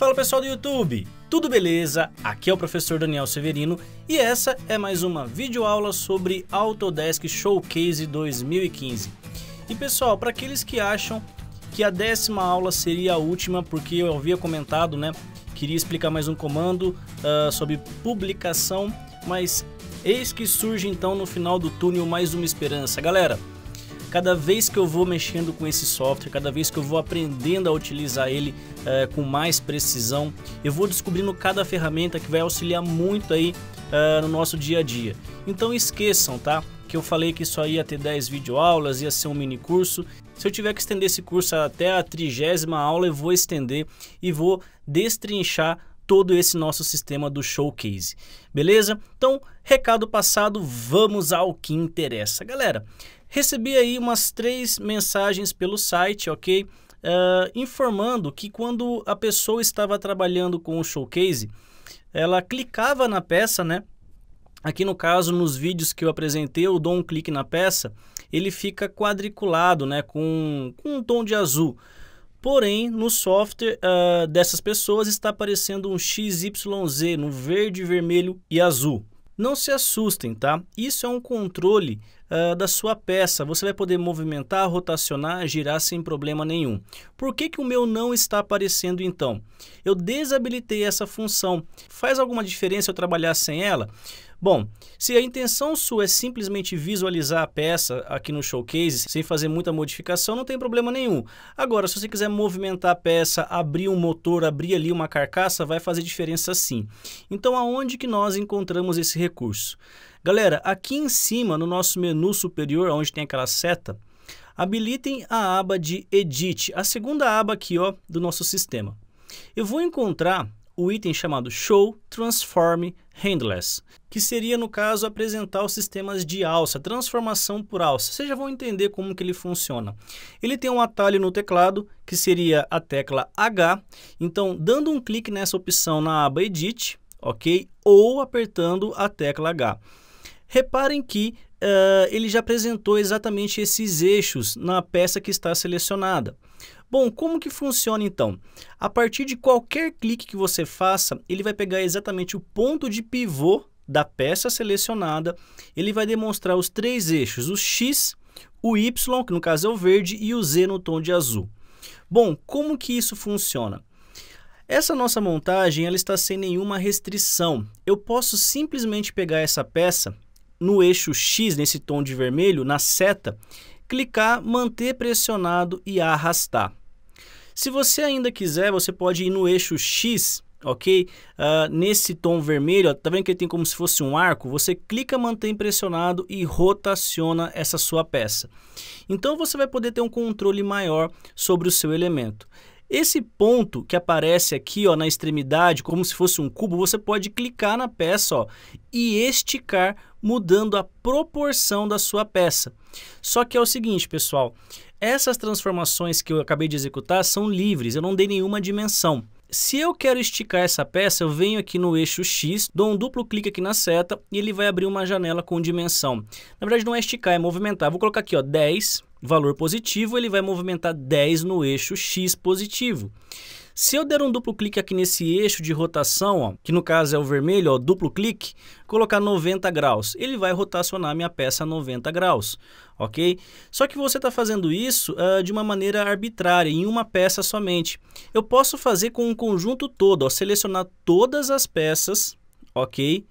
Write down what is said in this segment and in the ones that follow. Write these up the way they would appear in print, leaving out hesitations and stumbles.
Fala pessoal do YouTube, tudo beleza? Aqui é o professor Daniel Severino e essa é mais uma videoaula sobre Autodesk Showcase 2015. E pessoal, para aqueles que acham que a 10ª aula seria a última, porque eu havia comentado, né? Queria explicar mais um comando sobre publicação, mas eis que surge então no final do túnel mais uma esperança. Galera, cada vez que eu vou mexendo com esse software, cada vez que eu vou aprendendo a utilizar ele com mais precisão, eu vou descobrindo cada ferramenta que vai auxiliar muito aí no nosso dia a dia. Então esqueçam, tá? Que eu falei que só ia ter 10 videoaulas, ia ser um mini curso. Se eu tiver que estender esse curso até a 30ª aula, eu vou estender e vou destrinchar todo esse nosso sistema do Showcase, beleza? Então, recado passado, vamos ao que interessa. Galera, recebi aí umas 3 mensagens pelo site, ok? Informando que quando a pessoa estava trabalhando com o Showcase, ela clicava na peça, né? Aqui no caso, nos vídeos que eu apresentei, eu dou um clique na peça, ele fica quadriculado, né? Com um tom de azul. Porém, no software dessas pessoas está aparecendo um XYZ no verde, vermelho e azul. Não se assustem, tá? Isso é um controle da sua peça. Você vai poder movimentar, rotacionar, girar sem problema nenhum. Por que que o meu não está aparecendo então? Eu desabilitei essa função. Faz alguma diferença eu trabalhar sem ela? Bom, se a intenção sua é simplesmente visualizar a peça aqui no Showcase, sem fazer muita modificação, não tem problema nenhum. Agora, se você quiser movimentar a peça, abrir um motor, abrir ali uma carcaça, vai fazer diferença sim. Então, aonde que nós encontramos esse recurso? Galera, aqui em cima, no nosso menu superior, onde tem aquela seta, habilitem a aba de Edit, a segunda aba aqui, ó, do nosso sistema. Eu vou encontrar o item chamado Show Transform Handless, que seria, no caso, apresentar os sistemas de alça, transformação por alça. Vocês já vão entender como que ele funciona. Ele tem um atalho no teclado, que seria a tecla H. Então, dando um clique nessa opção na aba Edit, ok? Ou apertando a tecla H. Reparem que ele já apresentou exatamente esses eixos na peça que está selecionada. Bom, como que funciona então? A partir de qualquer clique que você faça, ele vai pegar exatamente o ponto de pivô da peça selecionada, ele vai demonstrar os 3 eixos, o X, o Y, que no caso é o verde, e o Z no tom de azul. Bom, como que isso funciona? Essa nossa montagem ela está sem nenhuma restrição. Eu posso simplesmente pegar essa peça no eixo X, nesse tom de vermelho, na seta, clicar, manter pressionado e arrastar. Se você ainda quiser, você pode ir no eixo X, ok? Nesse tom vermelho, ó, tá vendo que ele tem como se fosse um arco? Você clica, mantém pressionado e rotaciona essa sua peça. Então você vai poder ter um controle maior sobre o seu elemento. Esse ponto que aparece aqui, ó, na extremidade, como se fosse um cubo, você pode clicar na peça, ó, e esticar, mudando a proporção da sua peça. Só que é o seguinte, pessoal, essas transformações que eu acabei de executar são livres, eu não dei nenhuma dimensão. Se eu quero esticar essa peça, eu venho aqui no eixo X, dou um duplo clique aqui na seta e ele vai abrir uma janela com dimensão. Na verdade não é esticar, é movimentar. Vou colocar aqui, ó, 10, valor positivo, ele vai movimentar 10 no eixo X positivo. Se eu der um duplo clique aqui nesse eixo de rotação, ó, que no caso é o vermelho, ó, duplo clique, colocar 90 graus, ele vai rotacionar minha peça a 90 graus, ok? Só que você está fazendo isso de uma maneira arbitrária, em uma peça somente. Eu posso fazer com um conjunto todo, ó, selecionar todas as peças, ok?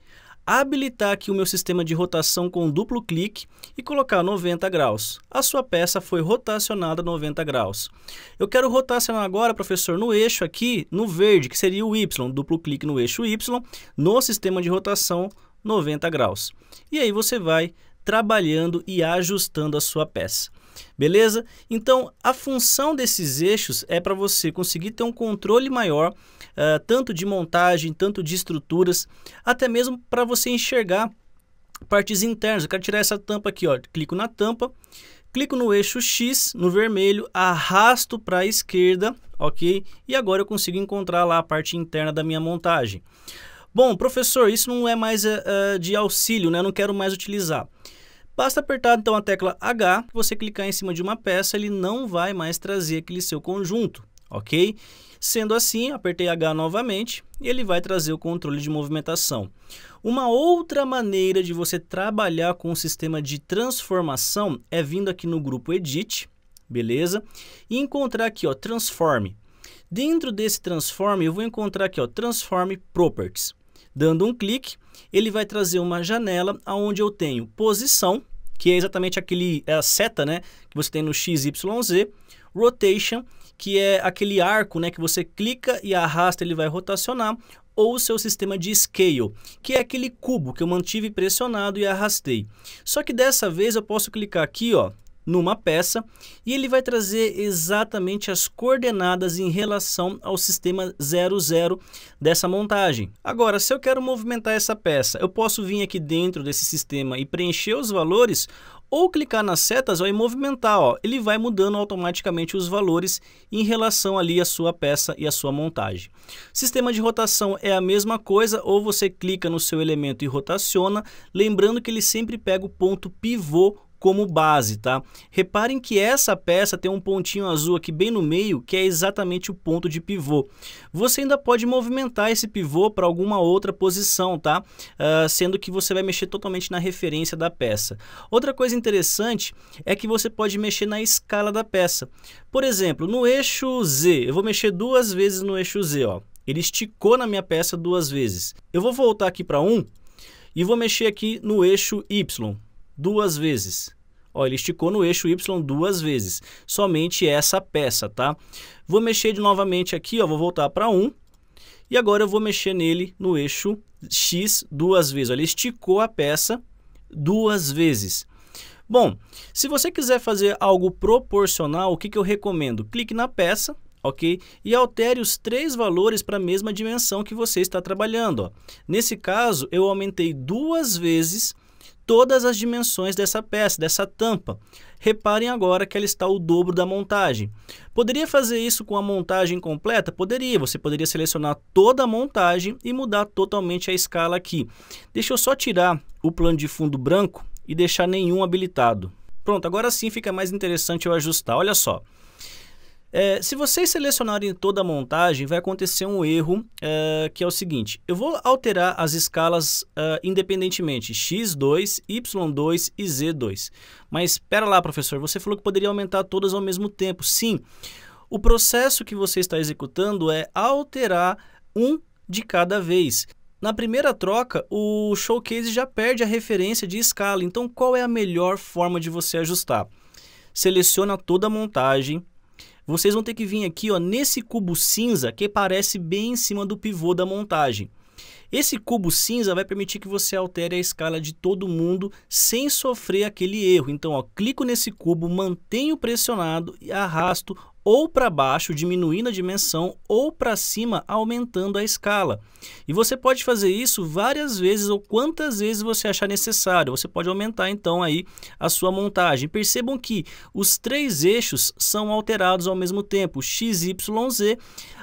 Habilitar aqui o meu sistema de rotação com um duplo clique e colocar 90 graus. A sua peça foi rotacionada 90 graus. Eu quero rotacionar agora, professor, no eixo aqui, no verde, que seria o Y. Duplo clique no eixo Y, no sistema de rotação 90 graus. E aí você vai trabalhando e ajustando a sua peça. Beleza? Então, a função desses eixos é para você conseguir ter um controle maior, tanto de montagem, tanto de estruturas, até mesmo para você enxergar partes internas. Eu quero tirar essa tampa aqui, ó. Clico na tampa, clico no eixo X, no vermelho, arrasto para a esquerda, ok? E agora eu consigo encontrar lá a parte interna da minha montagem. Bom, professor, isso não é mais de auxílio, né? Eu não quero mais utilizar. Basta apertar então a tecla H, você clicar em cima de uma peça, ele não vai mais trazer aquele seu conjunto, ok? Sendo assim, apertei H novamente e ele vai trazer o controle de movimentação. Uma outra maneira de você trabalhar com o sistema de transformação é vindo aqui no grupo Edit, beleza? E encontrar aqui, ó, Transform. Dentro desse Transform, eu vou encontrar aqui, ó, Transform Properties. Dando um clique, ele vai trazer uma janela onde eu tenho posição, que é exatamente a seta, né, que você tem no XYZ, Rotation, que é aquele arco, né, que você clica e arrasta, ele vai rotacionar, ou o seu sistema de Scale, que é aquele cubo que eu mantive pressionado e arrastei. Só que dessa vez eu posso clicar aqui, ó, numa peça e ele vai trazer exatamente as coordenadas em relação ao sistema 00 dessa montagem. Agora, se eu quero movimentar essa peça, eu posso vir aqui dentro desse sistema e preencher os valores ou clicar nas setas, ó, e movimentar, ó, ele vai mudando automaticamente os valores em relação ali à sua peça e à sua montagem. Sistema de rotação é a mesma coisa, ou você clica no seu elemento e rotaciona, lembrando que ele sempre pega o ponto pivô como base, tá? Reparem que essa peça tem um pontinho azul aqui bem no meio, que é exatamente o ponto de pivô. Você ainda pode movimentar esse pivô para alguma outra posição, tá? Sendo que você vai mexer totalmente na referência da peça. Outra coisa interessante é que você pode mexer na escala da peça. Por exemplo, no eixo Z, eu vou mexer 2 vezes no eixo Z, ó. Ele esticou na minha peça 2 vezes. Eu vou voltar aqui para 1 e vou mexer aqui no eixo Y 2 vezes. Ó, ele esticou no eixo Y 2 vezes, somente essa peça, tá? Vou mexer novamente aqui, ó, vou voltar para 1 e agora eu vou mexer nele no eixo X 2 vezes. Ó, ele esticou a peça 2 vezes. Bom, se você quiser fazer algo proporcional, o que eu recomendo? Clique na peça, ok? E altere os 3 valores para a mesma dimensão que você está trabalhando, ó. Nesse caso, eu aumentei 2 vezes todas as dimensões dessa peça, dessa tampa. Reparem agora que ela está o dobro da montagem. Poderia fazer isso com a montagem completa? Poderia. Você poderia selecionar toda a montagem e mudar totalmente a escala aqui. Deixa eu só tirar o plano de fundo branco e deixar nenhum habilitado. Pronto, agora sim fica mais interessante eu ajustar. Olha só. Se vocês selecionarem toda a montagem, vai acontecer um erro, que é o seguinte. Eu vou alterar as escalas independentemente, X2, Y2 e Z2. Mas espera lá, professor, você falou que poderia aumentar todas ao mesmo tempo. Sim, o processo que você está executando é alterar um de cada vez. Na primeira troca, o Showcase já perde a referência de escala. Então, qual é a melhor forma de você ajustar? Seleciona toda a montagem. Vocês vão ter que vir aqui, ó, nesse cubo cinza que aparece bem em cima do pivô da montagem. Esse cubo cinza vai permitir que você altere a escala de todo mundo sem sofrer aquele erro. Então, ó, clico nesse cubo, mantenho pressionado e arrasto ou para baixo, diminuindo a dimensão, ou para cima, aumentando a escala. E você pode fazer isso várias vezes ou quantas vezes você achar necessário. Você pode aumentar então aí a sua montagem. Percebam que os 3 eixos são alterados ao mesmo tempo, X, Y, Z,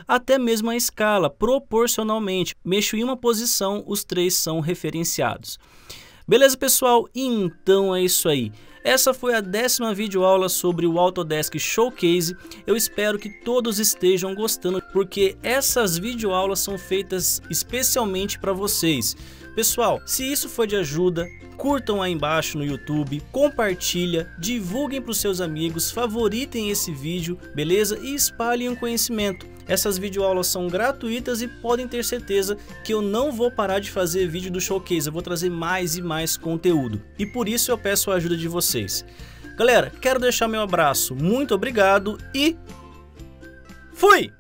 até mesmo a escala, proporcionalmente. Mexo em uma posição, os 3 são referenciados. Beleza, pessoal? Então é isso aí. Essa foi a 10ª videoaula sobre o Autodesk Showcase. Eu espero que todos estejam gostando, porque essas videoaulas são feitas especialmente para vocês. Pessoal, se isso foi de ajuda, curtam aí embaixo no YouTube, compartilha, divulguem para os seus amigos, favoritem esse vídeo, beleza? E espalhem o conhecimento. Essas videoaulas são gratuitas e podem ter certeza que eu não vou parar de fazer vídeo do Showcase, eu vou trazer mais e mais conteúdo. E por isso eu peço a ajuda de vocês. Galera, quero deixar meu abraço, muito obrigado e fui!